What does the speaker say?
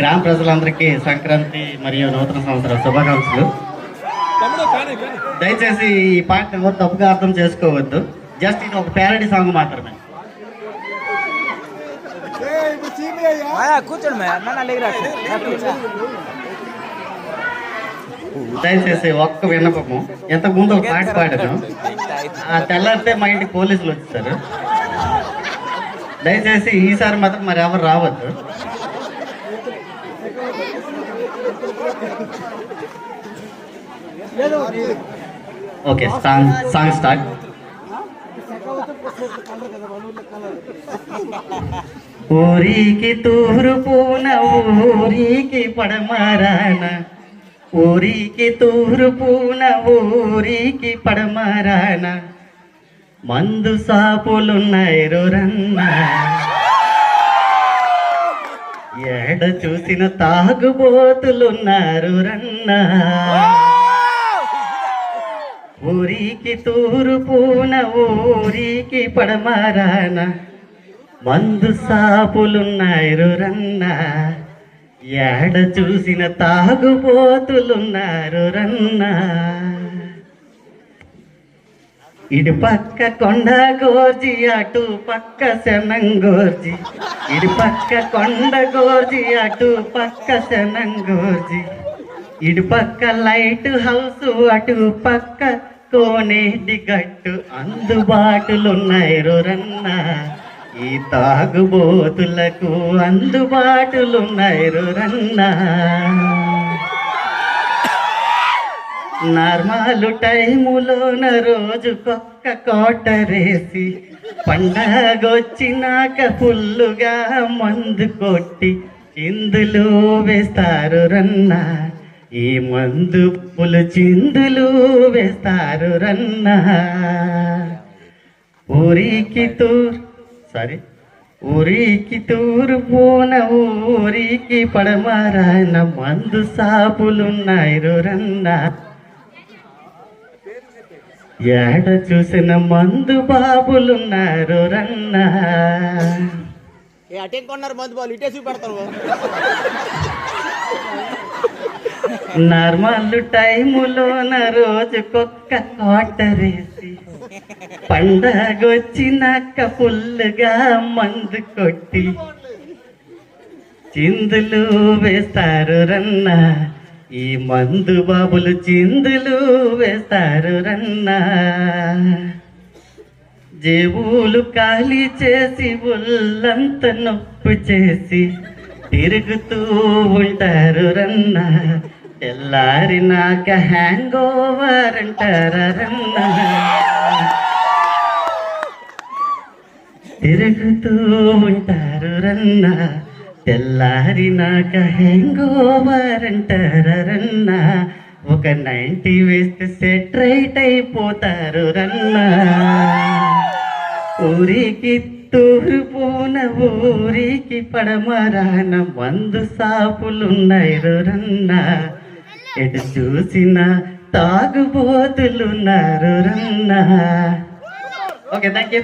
గ్రామ ప్రజలందరికీ సంక్రాంతి మరియు నూతన సంవత్సర శుభాకాంక్షలు. దయచేసి ఈ పాట ఎవరు తప్పుగా అర్థం చేసుకోవద్దు. జస్ట్ ఇది ఒక ప్యారడీ సాంగ్ మాత్రమే. దయచేసి ఒక్క విన్నపము, ఎంతకు ముందు ఒక పాట పాడాను, ఆ తెల్లారితే మా ఇంటికి పోలీసులు వచ్చేసారు. దయచేసి ఈసారి మాత్రం మరి ఎవరు రావద్దు. Okay, song start. ఊరికి తూర్పున ఊరికి పడమరాన, ఊరికి తూర్పున ఊరికి పడమరాన మందు సాపులున్నాయి రన్న, ఏడ చూసిన తాగుబోతులున్నారు రన్న. ఊరికి తూర్పున ఊరికి పడమరాన మందు సాపులున్నారు రన్న, ఏడ చూసిన తాగుబోతులున్నారు రన్న. ఇటు పక్క కొండ గోర్జి అటు పక్క శనంగోర్జి, ఇటు పక్క కొండ గోర్జి అటు పక్క శనంగోర్జి, ఇటు పక్క లైట్ హౌస్ అటు పక్క కోనేటి గట్టు అందుబాటులున్నాయి రన్న. ఈ తాగుబోతులకు అందుబాటులున్నాయి రన్న. నార్మల్ టైములోన రోజుకొక్క కోటరేసి, పండగొచ్చినాక ఫుల్లుగా మందు కొట్టి చిందులు వేస్తారు రన్న. ఈ మందు పులు చిందులు వేస్తారు రన్న. ఊరికి తూర్పున ఊరికి పడమరాన మందు సాపులున్నాయి రన్న, ఏడ చూసిన మందు బాబులున్నారు రన్న. నార్మల్ టైములోన రోజుకొక్క కోటరేసి, పండగొచ్చినాక ఫుల్లుగా మందు కొట్టి చిందులు వేస్తారు రన్న. ఈ మందు బాబులు చిందులు వేస్తారు రన్న. జేబులు ఖాళీ చేసి ఒళ్ళంత నొప్పి చేసి తిరుగుతూ ఉంటారు రన్న. తెల్లారినాక హ్యాంగ్ ఓవర్ అంటారా రన్న. తిరుగుతూ ఉంటారు రన్న, తెల్లారినాక హ్యాంగ్ ఓవర్ అంటారా రన్న. ఒక 90 వేస్తే సెట్ రైట్ అయిపోతారు రన్న. ఊరికి తూర్పున ఊరికి పడమరాన మందు సాపులున్నాయి రన్న, ఎటు చూసిన తాగుబోతులున్నారు రన్న. Okay, thank you.